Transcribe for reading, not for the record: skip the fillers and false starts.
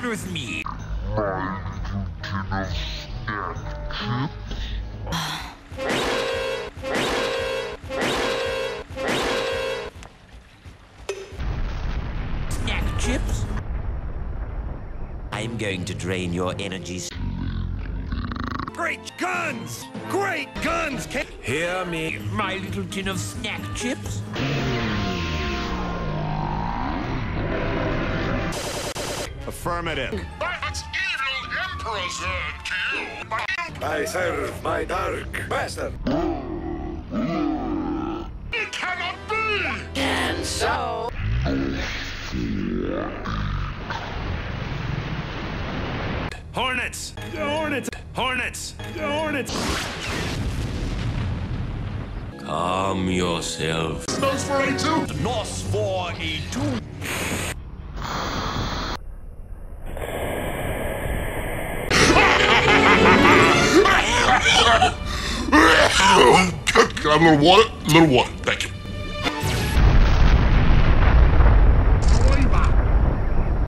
with me. Snack chips? I'm going to drain your energies. Great guns! Great guns! Hear me, my little tin of snack chips? Affirmative. That's evil Emperor's to you. I serve my dark master. It cannot be! And so... Hornets! Hornets! Hornets! Hornets! Calm yourself. Nose for A2! Nos for A2. Can I have a little water? A little water, thank you.